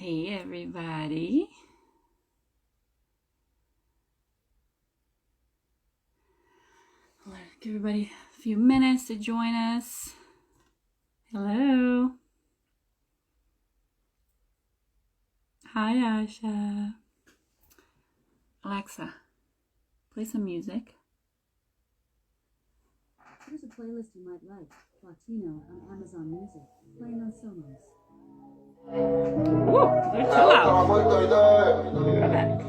Hey everybody. Give everybody a few minutes to join us. Hello. Hi Asha. Alexa, play some music. Here's a playlist you might like. Latino on Amazon Music. Play no solos. Ooh, they're too loud. Be right back.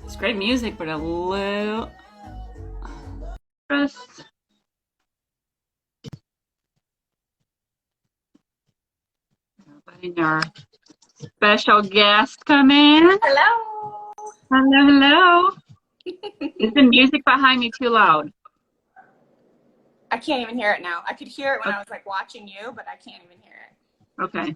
It's great music, but a little stressed. Letting our special guest come in. Hello. Hello, hello. Is the music behind me too loud? I can't even hear it now. I could hear it when I was like watching you, but I can't even hear it. Okay.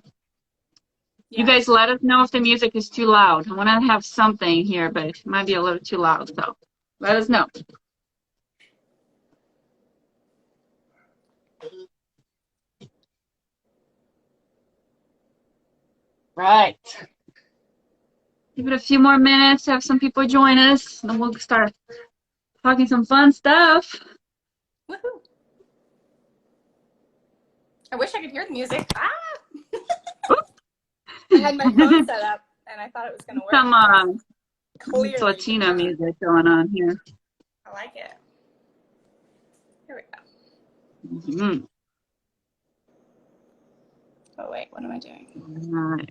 Yeah. You guys let us know if the music is too loud. I want to have something here, but it might be a little too loud, so let us know. Right. Give it a few more minutes to have some people join us, and then we'll start talking some fun stuff. Woohoo. I wish I could hear the music. Ah! I had my phone set up, and I thought it was going to work. Some Clearly Latino music going on here. I like it. Here we go. Mm-hmm. Oh, wait. What am I doing? All right.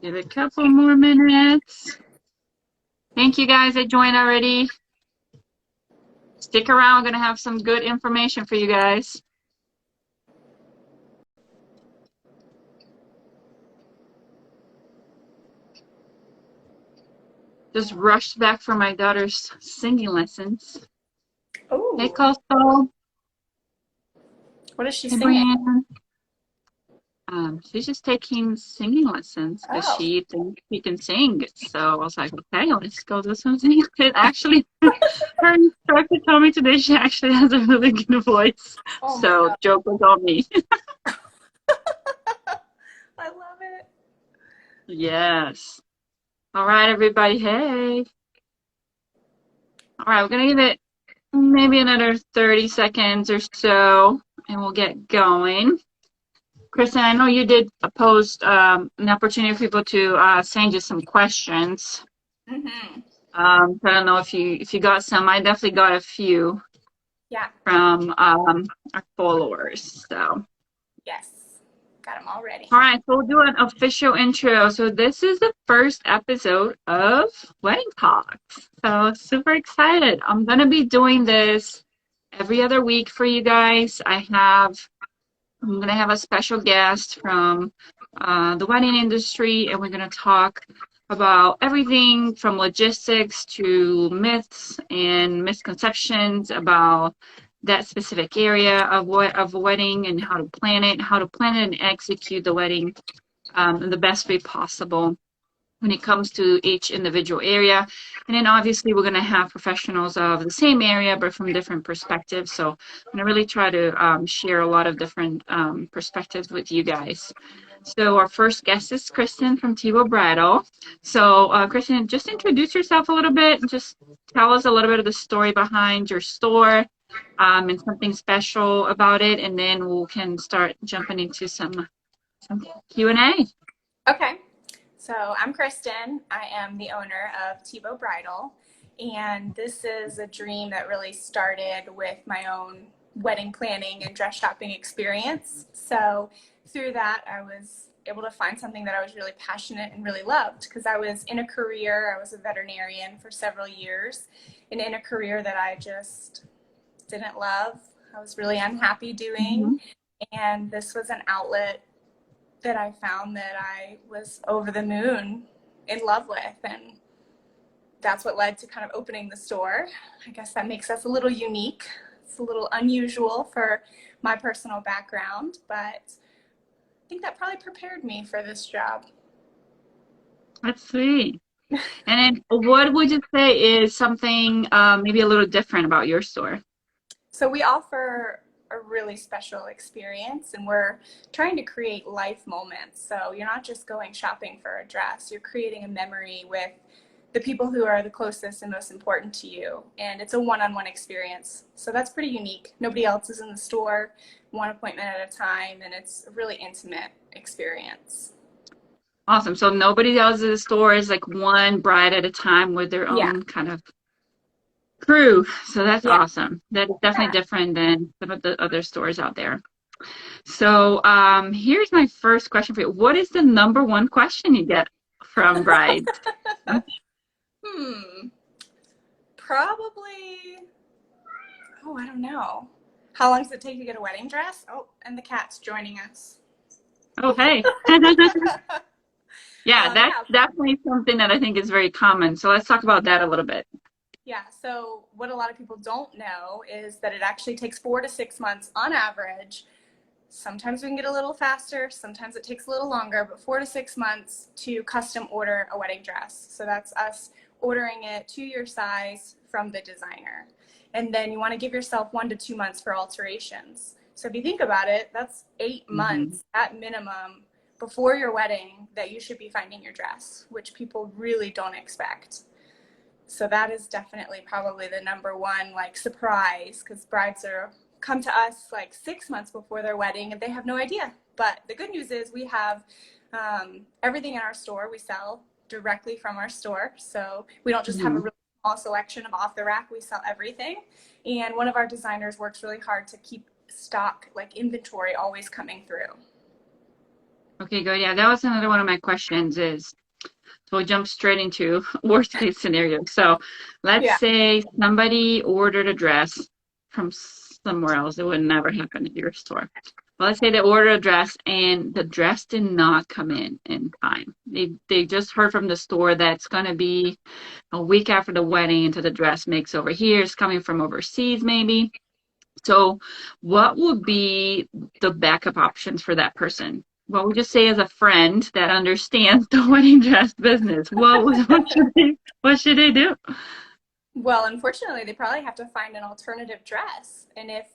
Give it a couple more minutes. Thank you guys that joined already. Stick around. I'm going to have some good information for you guys. Just rushed back from my daughter's singing lessons. Oh. Hey, Coastal. What is she Hey, singing? Brian. She's just taking singing lessons because she thinks she can sing. So I was like, okay, let's go do some singing. Actually, her instructor told me today she actually has a really good voice. Oh so joke was on me. I love it. Yes. All right, everybody. Hey. All right, we're going to give it maybe another 30 seconds or so, and we'll get going. Kristin, I know you did post an opportunity for people to send you some questions. Mm-hmm. I don't know if you got some. I definitely got a few. Yeah. From our followers. So. Yes. Got them all ready. All right, so we'll do an official intro. So this is the first episode of Wedding Talks. So super excited. I'm gonna be doing this every other week for you guys. I'm gonna have a special guest from the wedding industry, and we're gonna talk about everything from logistics to myths and misconceptions about that specific area of a wedding and how to plan it and execute the wedding in the best way possible when it comes to each individual area. And then obviously we're going to have professionals of the same area but from different perspectives. So I'm going to really try to share a lot of different perspectives with you guys. So our first guest is Kristin from Tebault Bridal. So Kristin, just introduce yourself a little bit and just tell us a little bit of the story behind your store and something special about it, and then we can start jumping into some Q&A. Okay. So I'm Kristin. I am the owner of Tebault Bridal, and this is a dream that really started with my own wedding planning and dress shopping experience. So through that, I was able to find something that I was really passionate and really loved, because I was in a career, I was a veterinarian for several years, and in a career that I just didn't love. I was really unhappy doing, and this was an outlet that I found that I was over the moon in love with, and that's what led to kind of opening the store. I guess that makes us a little unique. It's a little unusual for my personal background, but think that probably prepared me for this job. That's sweet. And then what would you say is something maybe a little different about your store? So we offer a really special experience, and we're trying to create life moments. So you're not just going shopping for a dress, you're creating a memory with the people who are the closest and most important to you. And it's a one-on-one experience. So that's pretty unique. Nobody else is in the store, one appointment at a time, and it's a really intimate experience. Awesome. So nobody else in the store is like one bride at a time with their Yeah. own kind of crew. So that's Yeah. awesome. That is definitely Yeah. different than some of the other stores out there. So here's my first question for you. What is the number one question you get from brides? Hmm. Probably, oh, I don't know. How long does it take to get a wedding dress? Oh, and the cat's joining us. Oh, hey. Yeah, that's Yeah, definitely something that I think is very common. So let's talk about that a little bit. yeah. So what a lot of people don't know is that it actually takes 4 to 6 months on average. Sometimes we can get a little faster, sometimes it takes a little longer, but 4 to 6 months to custom order a wedding dress. So that's us ordering it to your size from the designer. And then you want to give yourself 1 to 2 months for alterations. So if you think about it, that's 8 months at minimum before your wedding that you should be finding your dress, which people really don't expect. So that is definitely probably the number one like surprise, because brides are come to us like 6 months before their wedding and they have no idea. But the good news is we have everything in our store. We sell directly from our store, so we don't just have a Hmm. really small selection of off the rack. We sell everything, and one of our designers works really hard to keep stock, like inventory, always coming through. Okay, good. Yeah, that was another one of my questions is so we'll jump straight into worst case scenario. So let's Yeah. say somebody ordered a dress from somewhere else. It would never happen at your store. Well, let's say they ordered a dress and the dress did not come in time. They just heard from the store that it's gonna be a week after the wedding until the dress makes over here. It's coming from overseas, maybe. So, what would be the backup options for that person? What would you say as a friend that understands the wedding dress business? What should they do? Well, unfortunately, they probably have to find an alternative dress. And if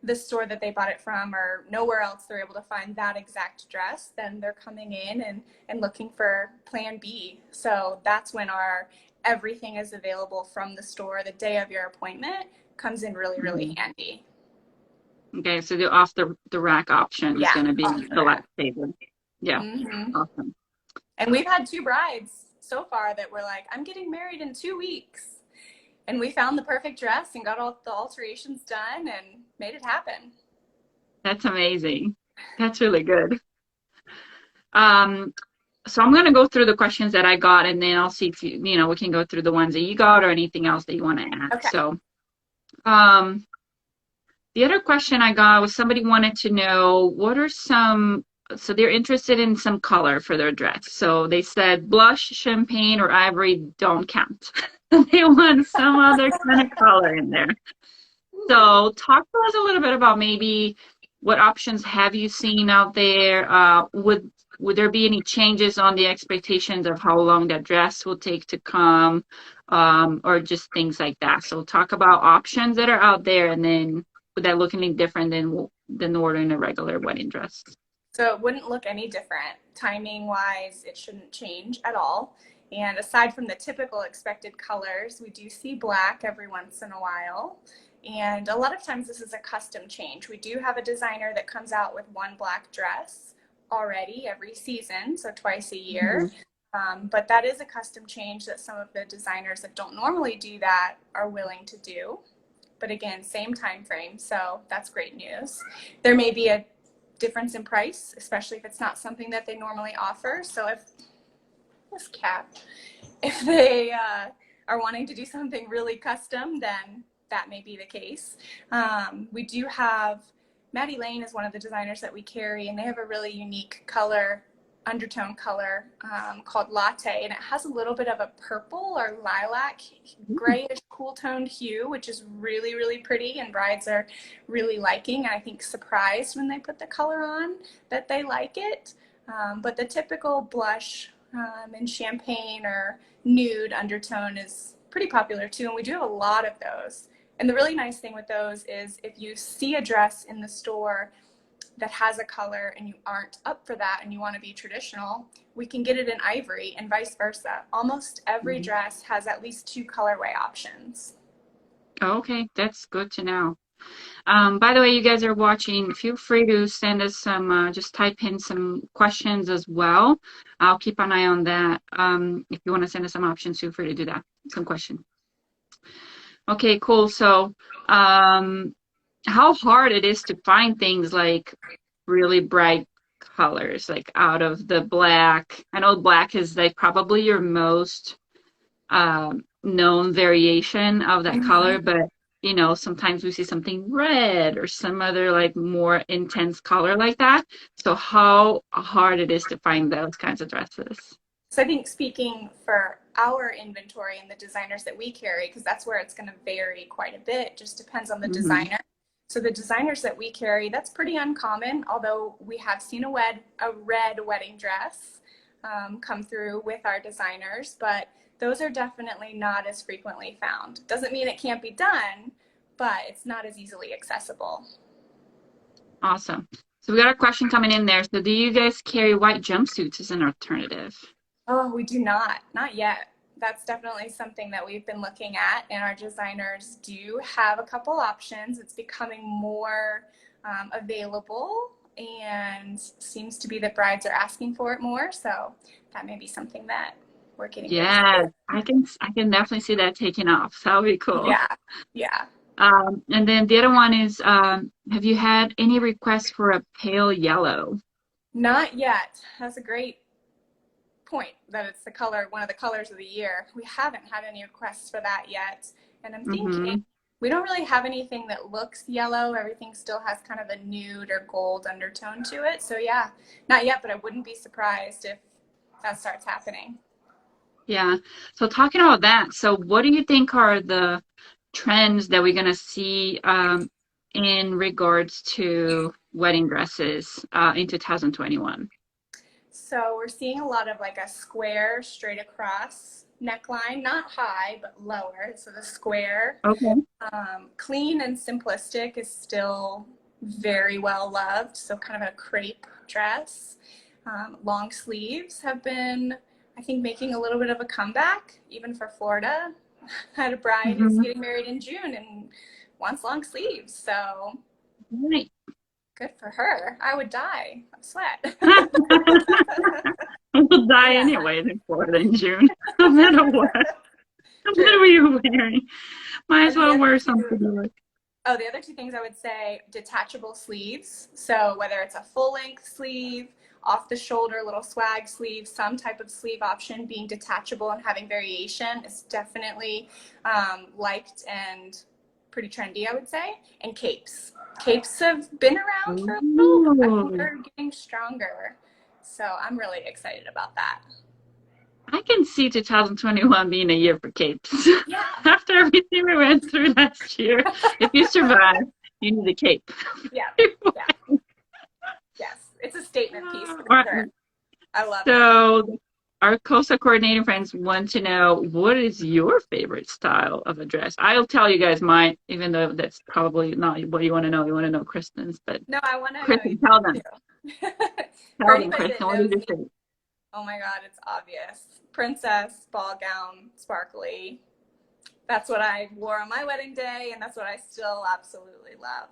the store that they bought it from or nowhere else they're able to find that exact dress, then they're coming in and looking for plan B. So that's when our everything is available from the store the day of your appointment comes in really, really Mhm. handy. Okay, so the off the rack option is Yeah, going to be off the the rack. lifesaver. Yeah, Hmm. awesome. And we've had two brides so far that were like, I'm getting married in 2 weeks. And we found the perfect dress and got all the alterations done and made it happen. That's amazing. That's really good. Um, so I'm going to go through the questions that I got, and then I'll see if we can go through the ones that you got or anything else that you want to add. Okay. So, um, the other question I got was somebody wanted to know what are so they're interested in some color for their dress. So they said blush, champagne, or ivory don't count. They want some other kind of color in there. So talk to us a little bit about maybe what options have you seen out there? Would there be any changes on the expectations of how long that dress will take to come, or just things like that? So talk about options that are out there, and then would that look any different than ordering a regular wedding dress? So it wouldn't look any different. Timing wise, it shouldn't change at all. And aside from the typical expected colors, we do see black every once in a while. And a lot of times this is a custom change. We do have a designer that comes out with one black dress already every season, so twice a year. Mhm. But that is a custom change that some of the designers that don't normally do that are willing to do. But again, same time frame, so that's great news. There may be a difference in price, especially if it's not something that they normally offer. So if this cat, if they are wanting to do something really custom, then that may be the case. We do have Maddie Lane is one of the designers that we carry, and they have a really unique color undertone color called Latte, and it has a little bit of a purple or lilac grayish cool toned hue, which is really, really pretty, and brides are really liking, and I think surprised when they put the color on that they like it. But the typical blush and champagne or nude undertone is pretty popular too, and we do have a lot of those. And the really nice thing with those is if you see a dress in the store that has a color and you aren't up for that and you want to be traditional, we can get it in ivory, and vice versa. Almost every dress has at least 2 colorway options. Okay, that's good to know. By the way, you guys are watching, feel free to send us some, just type in some questions as well. I'll keep an eye on that. If you want to send us some options, feel free to do that, some questions. Okay, cool. So, how hard it is to find things like really bright colors, like out of the black. I know black is like probably your most known variation of that color, but you know, sometimes we see something red or some other like more intense color like that. So how hard it is to find those kinds of dresses. So I think speaking for our inventory and the designers that we carry, because that's where it's going to vary quite a bit, just depends on the designer. So the designers that we carry, that's pretty uncommon, although we have seen a red wedding dress come through with our designers, but those are definitely not as frequently found. Doesn't mean it can't be done, but it's not as easily accessible. Awesome. So we got a question coming in there. So do you guys carry white jumpsuits as an alternative? Oh, we do not yet. That's definitely something that we've been looking at, and our designers do have a couple options. It's becoming more available, and seems to be that brides are asking for it more. So that may be something that we're getting. Yeah, I can definitely see that taking off. So that'll be cool. Yeah. And then the other one is, have you had any requests for a pale yellow? Not yet. That's a great point, that it's the color, one of the colors of the year. We haven't had any requests for that yet, and I'm thinking we don't really have anything that looks yellow. Everything still has kind of a nude or gold undertone to it. So yeah, not yet, but I wouldn't be surprised if that starts happening. Yeah. So talking about that, so what do you think are the trends that we're going to see in regards to wedding dresses in 2021? So we're seeing a lot of like a square straight across neckline, not high, but lower. So the square, clean and simplistic is still very well loved. So kind of a crepe dress. Long sleeves have been, I think, making a little bit of a comeback, even for Florida. I had a bride who's getting married in June and wants long sleeves. So good for her. I would die of sweat. We'll die anyway in Florida in June, no matter what. No matter what you're wearing. Might as well wear something. Oh, the other 2 things I would say, detachable sleeves. So whether it's a full length sleeve, off the shoulder, little swag sleeve, some type of sleeve option being detachable and having variation is definitely liked and pretty trendy, I would say. And capes. Capes have been around for a little, but I think they're getting stronger. So I'm really excited about that. I can see 2021 being a year for capes. Yeah. After everything we went through last year, if you survive, you need a cape. Yeah. Yes, it's a statement piece for sure. I love it. So our COSA coordinating friends want to know, what is your favorite style of a dress? I'll tell you guys mine, even though that's probably not what you want to know. You want to know Kristin's, but no, I want to Kristin, know. tell them. Tell them, Kristin, what is your favorite? Oh my God, it's obvious. Princess, ball gown, sparkly. That's what I wore on my wedding day, and that's what I still absolutely love.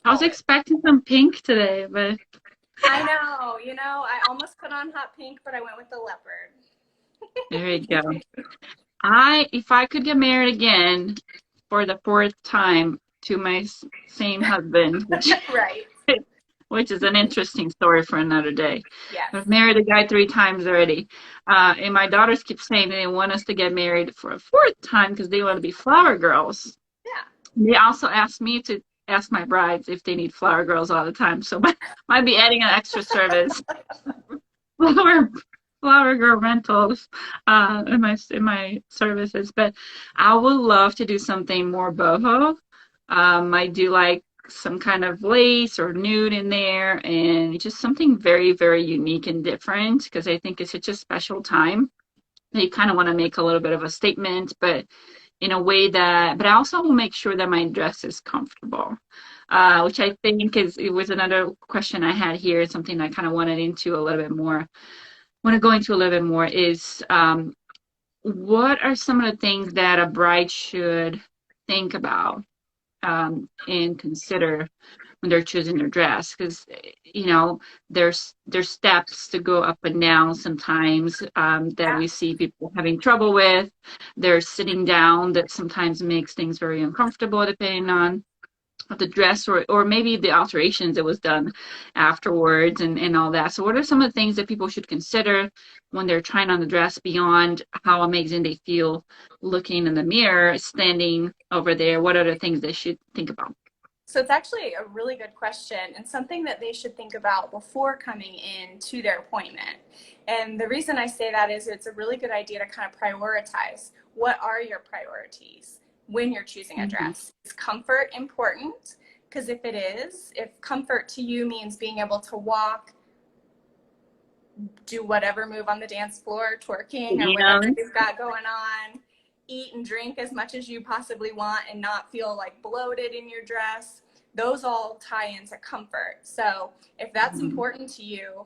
I was expecting some pink today, but I know, I almost put on hot pink, but I went with the leopard. There you go. If I could get married again for the 4th time to my same husband, which is an interesting story for another day. Yes. I've married a guy 3 times already. And my daughters keep saying they want us to get married for a 4th time because they want to be flower girls. Yeah. They also asked me to ask my brides if they need flower girls all the time. So might be adding an extra service flower flower girl rentals in my services, but I would love to do something more boho. I do like some kind of lace or nude in there, and just something very, very unique and different because I think it's such a special time. You kind of want to make a little bit of a statement, but in a way that, but I also will make sure that my dress is comfortable, Yeah. which I think it was another question I had here, something I kind of wanted into a little bit more, want to go into a little bit more is what are some of the things that a bride should think about and consider when they're choosing their dress? Because there's steps to go up and down sometimes that Yeah. we see people having trouble with. There's sitting down that sometimes makes things very uncomfortable depending on the dress or maybe the alterations that was done afterwards and all that. So what are some of the things that people should consider when they're trying on the dress beyond how amazing they feel looking in the mirror, standing over there? What are the things they should think about? So it's actually a really good question and something that they should think about before coming in to their appointment. And the reason I say that is it's a really good idea to kind of prioritize. What are your priorities when you're choosing a Mhm. dress? Is comfort important? Because if it is, if comfort to you means being able to walk, do whatever move on the dance floor, twerking, or whatever And you've got going on, eat and drink as much as you possibly want and not feel like bloated in your dress, those all tie into comfort. So if that's mhm. important to you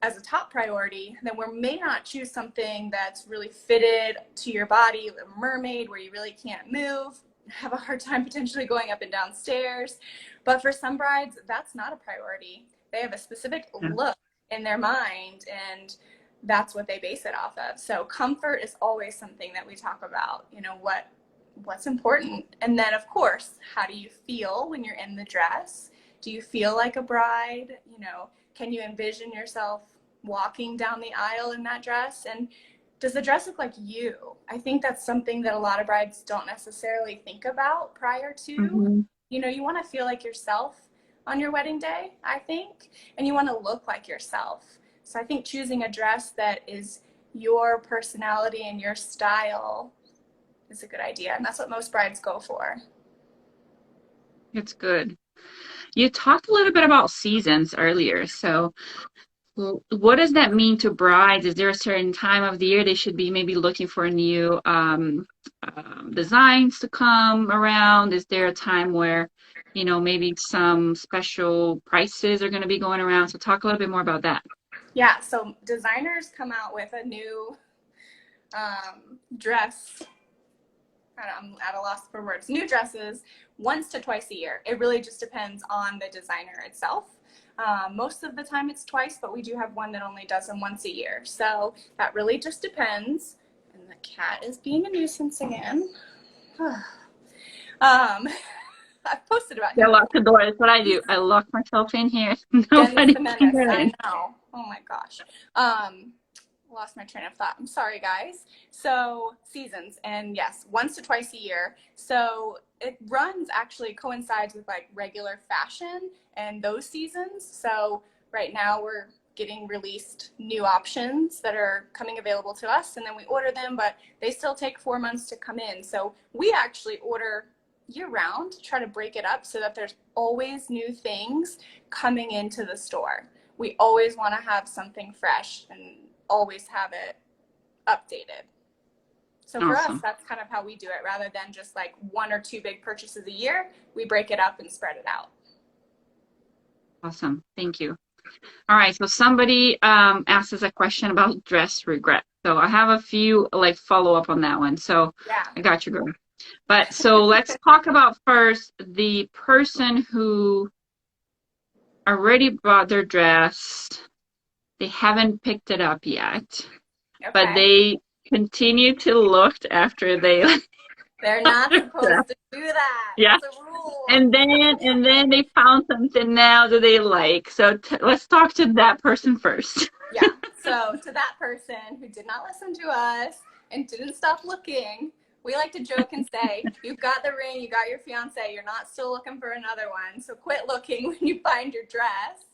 as a top priority, then we may not choose something that's really fitted to your body, a mermaid where you really can't move, have a hard time potentially going up and down stairs. But for some brides, that's not a priority. They have a specific Yeah. look in their mind, and that's what they base it off of. So comfort is always something that we talk about. What's important, and then of course, how do you feel when you're in the dress? Do you feel like a bride? Can you envision yourself walking down the aisle in that dress? And does the dress look like you? I think that's something that a lot of brides don't necessarily think about prior to. Mhm. You want to feel like yourself on your wedding day, I think, and you want to look like yourself. So I think choosing a dress that is your personality and your style is a good idea. And that's what most brides go for. It's good. You talked a little bit about seasons earlier. So, what does that mean to brides? Is there a certain time of the year they should be maybe looking for new designs to come around? Is there a time where, maybe some special prices are going to be going around? So, talk a little bit more about that. Yeah, so designers come out with a new dress. I'm at a loss for words. New dresses once to twice a year. It really just depends on the designer itself. Most of the time it's twice, but we do have one that only does them once a year. So that really just depends. And the cat is being a nuisance again. I've posted about Yeah, him lock before. the door. That's what I do. I lock myself in here. Dennis Nobody the can Menace. get I in. know. Oh my gosh. Lost my train of thought. I'm sorry, guys. So seasons, and yes, once to twice a year. So it runs actually coincides with like regular fashion and those seasons. So right now we're getting released new options that are coming available to us, and then we order them, but they still take 4 months to come in. So we actually order year round, try to break it up so that there's always new things coming into the store. We always want to have something fresh and always have it updated. So for us, Awesome. that's kind of how we do it. Rather than just like one or two big purchases a year, we break it up and spread it out. Awesome. Thank you. All right. So somebody asked us a question about dress regret. So I have a few like follow up on that one. So Yeah. I got you, girl. But so let's talk about first the person who already bought their dress. They haven't picked it up yet, but Okay. they continue to look after they They're bought not their dress. supposed to do that. Yeah. It's a rule. And then they found something now that they like. So let's talk to that person first. Yeah. So to that person who did not listen to us and didn't stop looking, we like to joke and say, you've got the ring, you got your fiance, you're not still looking for another one. So quit looking when you find your dress.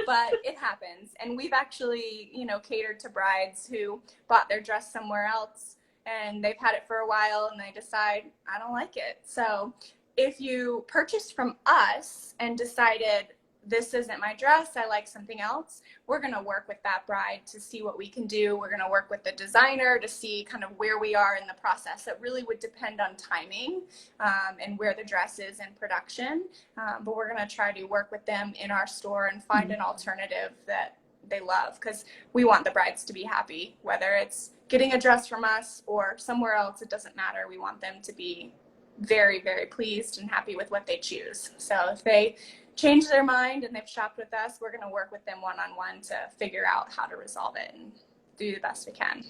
but it happens. And we've actually, you know, catered to brides who bought their dress somewhere else and they've had it for a while and they decide, I don't like it. So if you purchased from us and decided, this isn't my dress, I like something else, we're going to work with that bride to see what we can do. We're going to work with the designer to see kind of where we are in the process. It really would depend on timing and where the dress is in production. But we're going to try to work with them in our store and find an alternative that they love, because we want the brides to be happy, whether it's getting a dress from us or somewhere else, it doesn't matter. We want them to be very, very pleased and happy with what they choose. So if they change their mind and they've shopped with us, we're going to work with them one-on-one to figure out how to resolve it and do the best we can.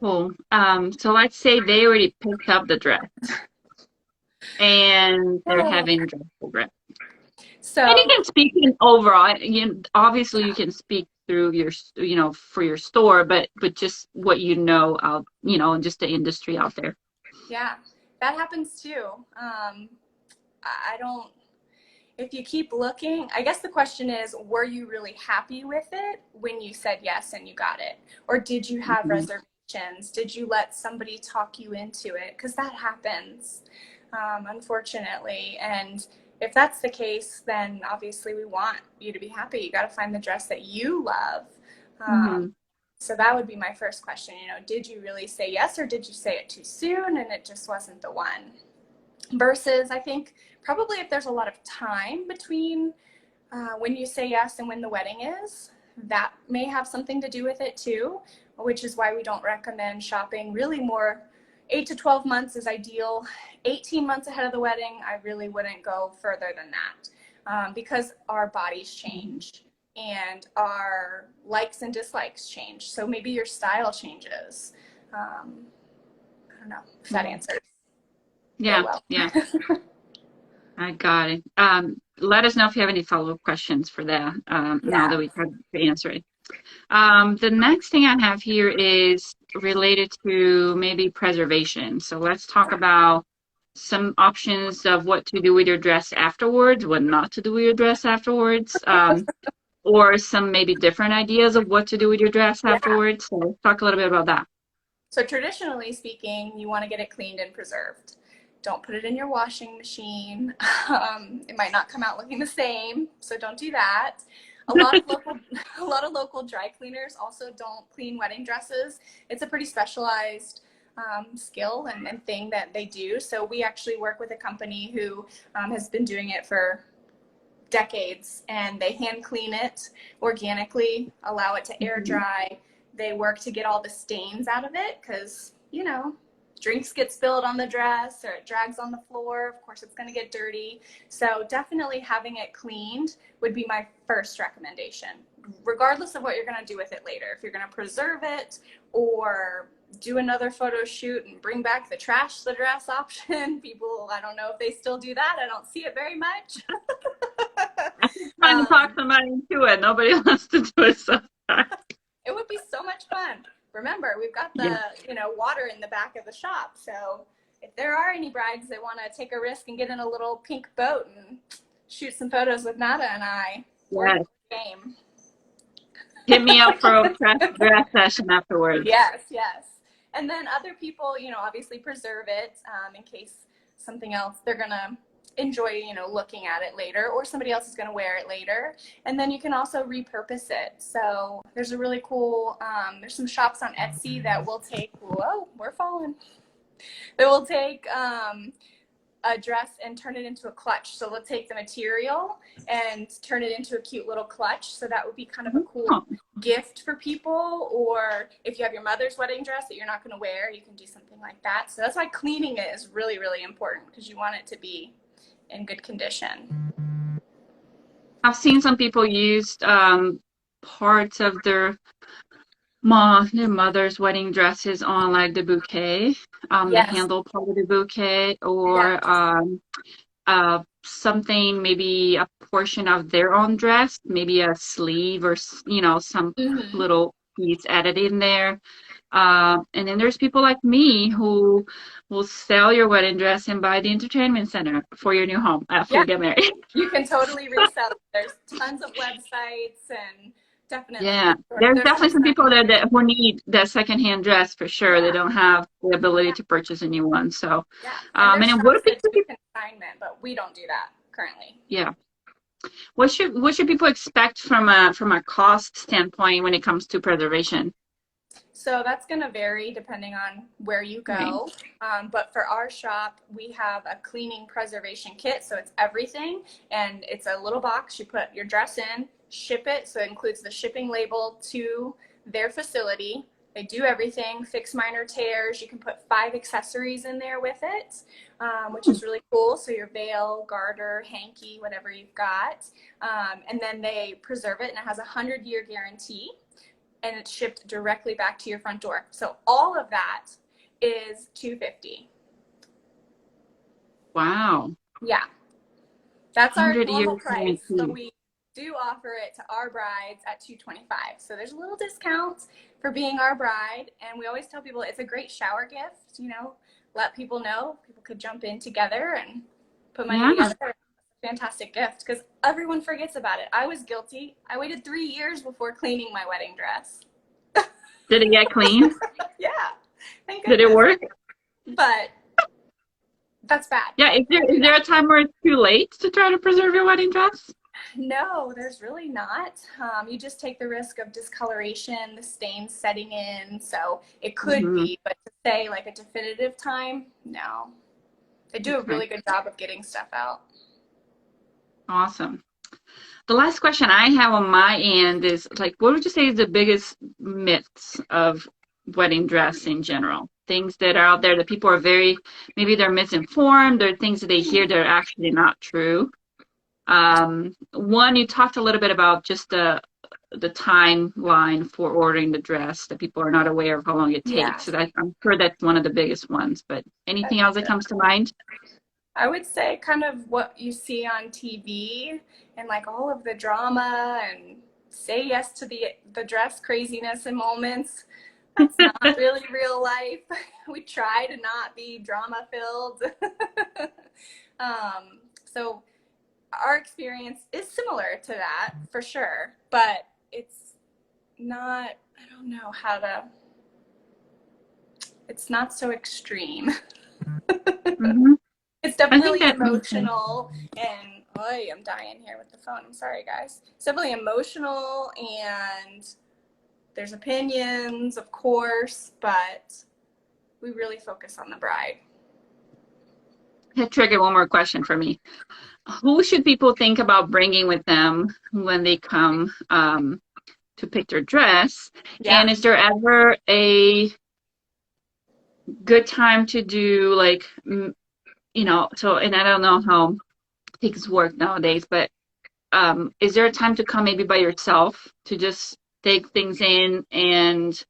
Cool. So let's say they already picked up the dress and they're having dress progress. So, and you can speak in overall, obviously you can speak through your, for your store, but just what out, just the industry out there. Yeah, that happens too. I don't, if you keep looking, I guess the question is, were you really happy with it when you said yes and you got it? Or did you have reservations? Did you let somebody talk you into it? Because that happens, unfortunately. And if that's the case, then obviously we want you to be happy. You got to find the dress that you love. So that would be my first question. Did you really say yes, or did you say it too soon and it just wasn't the one? Versus, I think probably if there's a lot of time between when you say yes and when the wedding is, that may have something to do with it too, which is why we don't recommend shopping really more. 8 to 12 months is ideal. 18 months ahead of the wedding, I really wouldn't go further than that, because our bodies change and our likes and dislikes change. So maybe your style changes. I don't know if that answers. Yeah, well. Yeah. I got it. Let us know if you have any follow-up questions for that, now that we have to answer it. The next thing I have here is related to maybe preservation. So let's talk about some options of what to do with your dress afterwards, what not to do with your dress afterwards, or some maybe different ideas of what to do with your dress afterwards. So let's talk a little bit about that. So traditionally speaking, you want to get it cleaned and preserved. Don't put it in your washing machine. It might not come out looking the same, so don't do that. A lot of local dry cleaners also don't clean wedding dresses. It's a pretty specialized skill and thing that they do. So we actually work with a company who has been doing it for decades, and they hand clean it organically, allow it to air dry. They work to get all the stains out of it, because drinks get spilled on the dress or it drags on the floor. Of course, it's going to get dirty. So definitely having it cleaned would be my first recommendation, regardless of what you're going to do with it later. If you're going to preserve it or do another photo shoot and bring back the trash the dress option, people, I don't know if they still do that. I don't see it very much. Trying to talk somebody into it. Nobody wants to do it sometimes. It would be so much fun. Remember, we've got the water in the back of the shop. So if there are any brides that want to take a risk and get in a little pink boat and shoot some photos with Nada and I, we're game. Hit me up for a dress session afterwards. Yes. And then other people, obviously preserve it in case something else they're going to enjoy, looking at it later, or somebody else is going to wear it later. And then you can also repurpose it. So there's a really cool, there's some shops on Etsy that will take, they will take a dress and turn it into a clutch. So they'll take the material and turn it into a cute little clutch. So that would be kind of a cool gift for people. Or if you have your mother's wedding dress that you're not going to wear, you can do something like that. So that's why cleaning it is really, really important, because you want it to be in good condition. I've seen some people use parts of their mother's wedding dresses on, like, the bouquet, the handle part of the bouquet, or something, maybe a portion of their own dress, maybe a sleeve or some little piece added in there. And then there's people like me who will sell your wedding dress and buy the entertainment center for your new home after Yeah, you get married. you can totally resell it. There's tons of websites and definitely Yeah, there's there's some definitely some people signs. that who need that secondhand dress for sure. They Yeah, don't have the ability yeah, to purchase a new one. So, yeah. And and there's then what shops do that people do think? consignment, but we don't do that currently. Yeah, what should people expect from a cost standpoint when it comes to preservation? So that's going to vary depending on where you Right. go. But for our shop, we have a cleaning preservation kit. So it's everything. And it's a little box. You put your dress in, ship it. So it includes the shipping label to their facility. They do everything, fix minor tears. You can put 5 accessories in there with it, which is really cool. So your veil, garter, hanky, whatever you've got. And then they preserve it, and it has a 100-year guarantee, and it's shipped directly back to your front door. So all of that is $250. Wow. Yeah, that's our 100 year normal price, but guarantee. we do offer it to our brides at $225. So there's a little discount for being our bride, and we always tell people it's a great shower gift. You know, let people know people could jump in together and put money Yeah. together. Fantastic gift because everyone forgets about it. I was guilty. I waited 3 years before cleaning my wedding dress. Did it get clean? Yeah, thank Did it goodness. work? But that's bad. Yeah. Don't Is do there that. a time where it's too late to try to preserve your wedding dress? No, there's really not. You just take the risk of discoloration, the stains setting in. So it could Hmm. be, but to say like a definitive time, no. They do a Okay. really good job of getting stuff out. Awesome. The last question I have on my end is like, what would you say is the biggest myths of wedding dress in general? Things that are out there that people are maybe they're misinformed, or things that they hear that are actually not true. One, you talked a little bit about just the timeline for ordering the dress that people are not aware of how long it Yeah, takes. So I'm sure that's one of the biggest ones. But anything that's else that true. comes to mind? I would say kind of what you see on TV and like all of the drama and say yes to the dress craziness and moments. That's not really real life. We try to not be drama filled. So our experience is similar to that for sure, but it's not, I don't know how to, it's not so extreme. Hmm. It's I think definitely that makes sense. emotional, and oh, I'm dying here with the phone. I'm sorry, guys. It's definitely emotional, and there's opinions, of course, but we really focus on the bride. That triggered one more question for me. Who should people think about bringing with them when they come to pick their dress? Yeah. And is there ever a good time to do like, so, and I don't know how things work nowadays, but is there a time to come maybe by yourself to just take things in and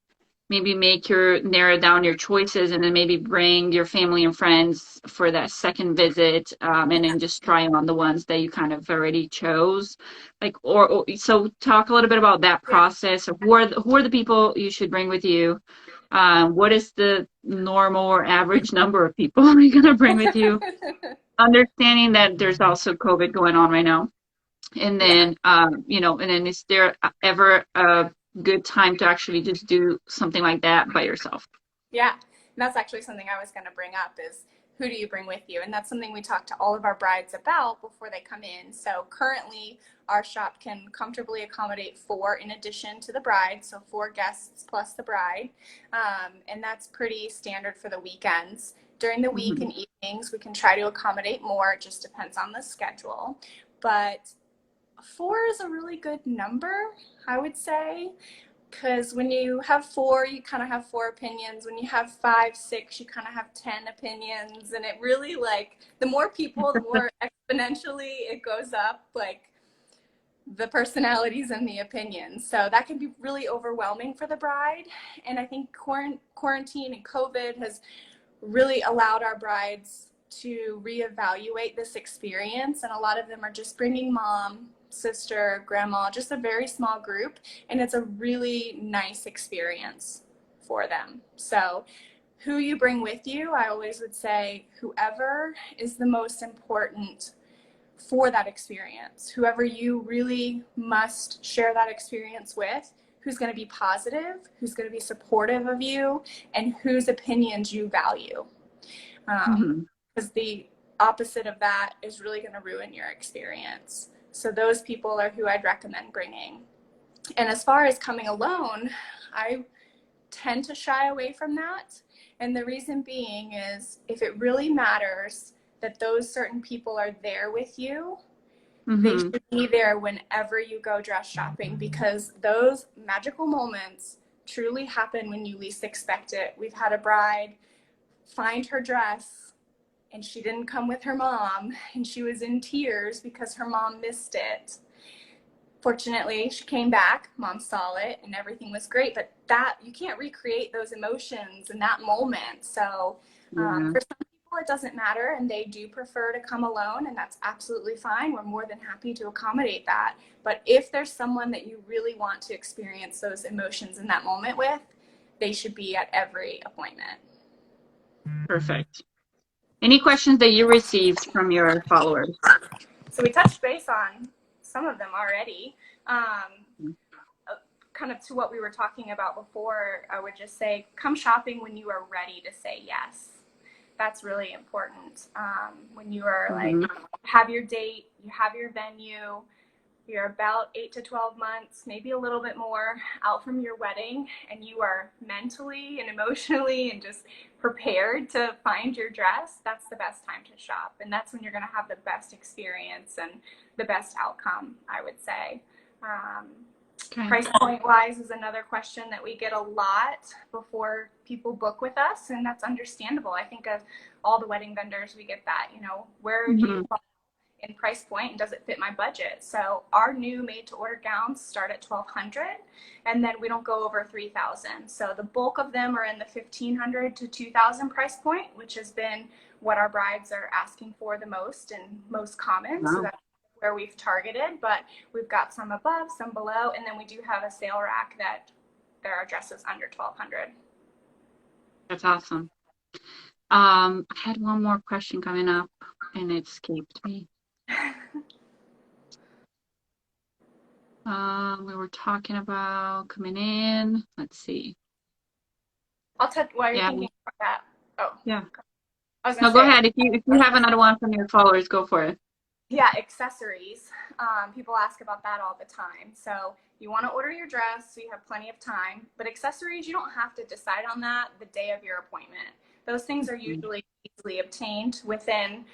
maybe narrow down your choices, and then maybe bring your family and friends for that second visit, and then just try on the ones that you kind of already chose, like, so talk a little bit about that Yeah. process of who are the people you should bring with you. What is the normal or average number of people you're going to bring with you, understanding that there's also COVID going on right now. And Yeah. then, and then is there ever a good time to actually just do something like that by yourself? Yeah. And that's actually something I was going to bring up is who do you bring with you? And that's something we talk to all of our brides about before they come in. So currently our shop can comfortably accommodate 4 in addition to the bride. So 4 guests plus the bride. And that's pretty standard for the weekends. During the week Hmm. and evenings, we can try to accommodate more. It just depends on the schedule. But 4 is a really good number, I would say, because when you have 4, you kind of have 4 opinions. When you have 5, 6, you kind of have 10 opinions. And it really, like, the more people, the more exponentially it goes up, like, the personalities and the opinions. So that can be really overwhelming for the bride. And I think quarantine and COVID has really allowed our brides to reevaluate this experience. And a lot of them are just bringing mom, sister, grandma, just a very small group, and it's a really nice experience for them. So who you bring with you, I always would say whoever is the most important for that experience, whoever you really must share that experience with, who's going to be positive, who's going to be supportive of you, and whose opinions you value. Because the opposite of that is really going to ruin your experience. So those people are who I'd recommend bringing. And as far as coming alone, I tend to shy away from that. And the reason being is if it really matters that those certain people are there with you, they should be there whenever you go dress shopping, because those magical moments truly happen when you least expect it. We've had a bride find her dress and she didn't come with her mom, and she was in tears because her mom missed it. Fortunately, she came back, mom saw it, and everything was great, but that you can't recreate those emotions in that moment. So for some people it doesn't matter and they do prefer to come alone, and that's absolutely fine. We're more than happy to accommodate that. But if there's someone that you really want to experience those emotions in that moment with, they should be at every appointment. Perfect. Any questions that you received from your followers? So we touched base on some of them already. Kind of to what we were talking about before, I would just say come shopping when you are ready to say yes. That's really important. When you are like, have your date, you have your venue, you're about 8 to 12 months, maybe a little bit more out from your wedding, and you are mentally and emotionally and just prepared to find your dress, that's the best time to shop. And that's when you're going to have the best experience and the best outcome, I would say. Price point wise is another question that we get a lot before people book with us, and that's understandable. I think of all the wedding vendors, we get that, you know, where do you fall in price point and does it fit my budget? So our new made to order gowns start at $1,200, and then we don't go over $3,000. So the bulk of them are in the $1,500 to $2,000 price point, which has been what our brides are asking for the most and most common. So that's where we've targeted, but we've got some above, some below, and then we do have a sale rack that there are dresses under $1,200. That's awesome. I had one more question coming up and it escaped me. We were talking about coming in. Let's see. I'll touch while you're thinking about that. Oh, yeah. No, go ahead. If you have another one from your followers, go for it. Yeah, accessories. People ask about that all the time. So you want to order your dress, so you have plenty of time. But accessories, you don't have to decide on that the day of your appointment. Those things are usually easily obtained within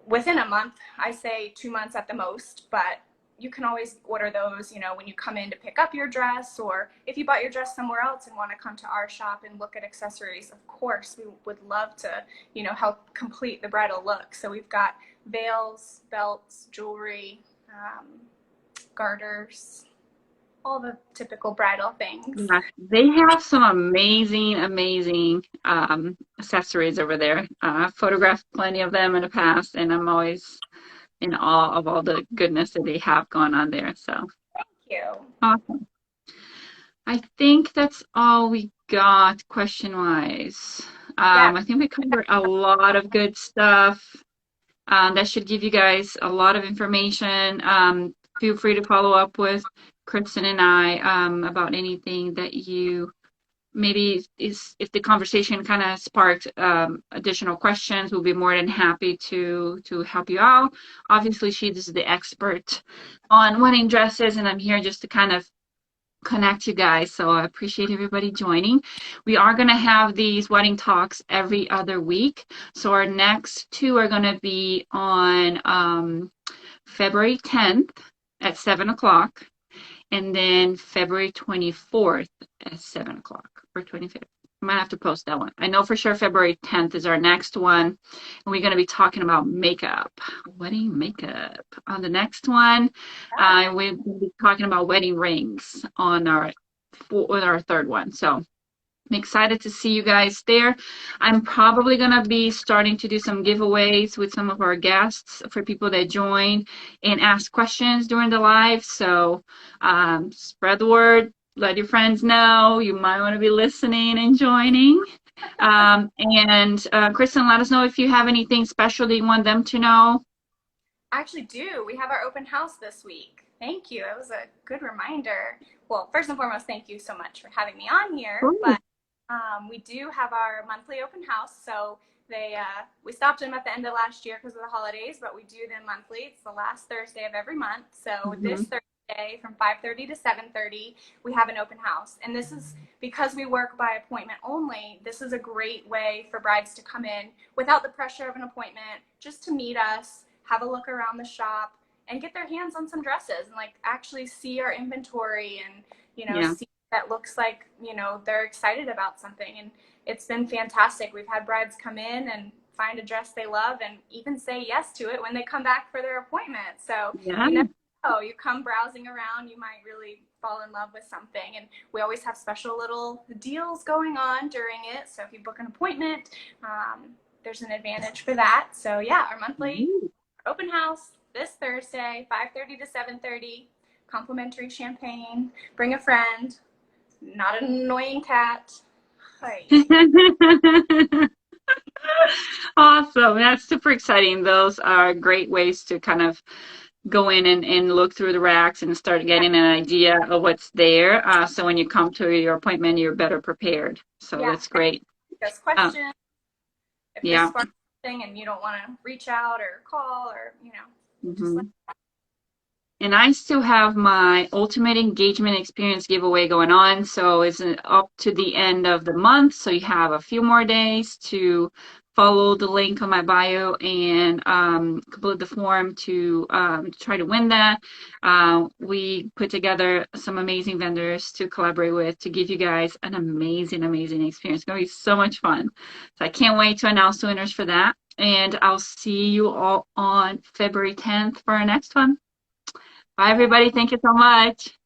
a month. I say 2 months at the most, but you can always order those, you know, when you come in to pick up your dress, or if you bought your dress somewhere else and want to come to our shop and look at accessories. Of course, we would love to, you know, help complete the bridal look. So we've got veils, belts, jewelry, garters, all the typical bridal things. Yeah, they have some amazing accessories over there. I've photographed plenty of them in the past, and I'm always in awe of all the goodness that they have going on there. So thank you. Awesome. I think that's all we got question-wise. I think we covered a lot of good stuff. That should give you guys a lot of information. Feel free to follow up with Kristin and I about anything that you maybe if the conversation kind of sparked additional questions, we'll be more than happy to help you out. Obviously, she's the expert on wedding dresses, and I'm here just to kind of connect you guys. So I appreciate everybody joining. We are going to have these wedding talks every other week. So our next two are going to be on February 10th at 7 o'clock, and then February 24th at 7 o'clock, or 25th. I might have to post that one. I know for sure February 10th is our next one, and we're going to be talking about makeup, wedding makeup. On the next one, we'll be talking about wedding rings on our third one. So I'm excited to see you guys there. I'm probably going to be starting to do some giveaways with some of our guests for people that join and ask questions during the live. So spread the word. Let your friends know. You might want to be listening and joining. Kristin, let us know if you have anything special that you want them to know. I actually do. We have our open house this week. Thank you. It was a good reminder. Well, first and foremost, thank you so much for having me on here. Cool. But we do have our monthly open house. So we stopped them at the end of last year because of the holidays, but we do them monthly. It's the last Thursday of every month. So this Thursday from 5:30 to 7:30, we have an open house. And this is because we work by appointment only. This is a great way for brides to come in without the pressure of an appointment, just to meet us, have a look around the shop, and get their hands on some dresses and like actually see our inventory and, you know, see that looks like, you know, they're excited about something. And it's been fantastic. We've had brides come in and find a dress they love and even say yes to it when they come back for their appointment. So you never know, you come browsing around, you might really fall in love with something. And we always have special little deals going on during it. So if you book an appointment, there's an advantage for that. So yeah, our monthly open house this Thursday, 5:30 to 7:30, complimentary champagne, bring a friend, not an annoying cat. Awesome. That's super exciting. Those are great ways to kind of go in and look through the racks and start getting an idea of what's there. So when you come to your appointment, you're better prepared. So that's great. There's questions. If this sparks something and you don't want to reach out or call or, you know, just like that. And I still have my Ultimate Engagement Experience giveaway going on. So it's up to the end of the month. So you have a few more days to follow the link on my bio and complete the form to try to win that. We put together some amazing vendors to collaborate with to give you guys an amazing, amazing experience. It's going to be so much fun. So I can't wait to announce the winners for that. And I'll see you all on February 10th for our next one. Bye, everybody. Thank you so much.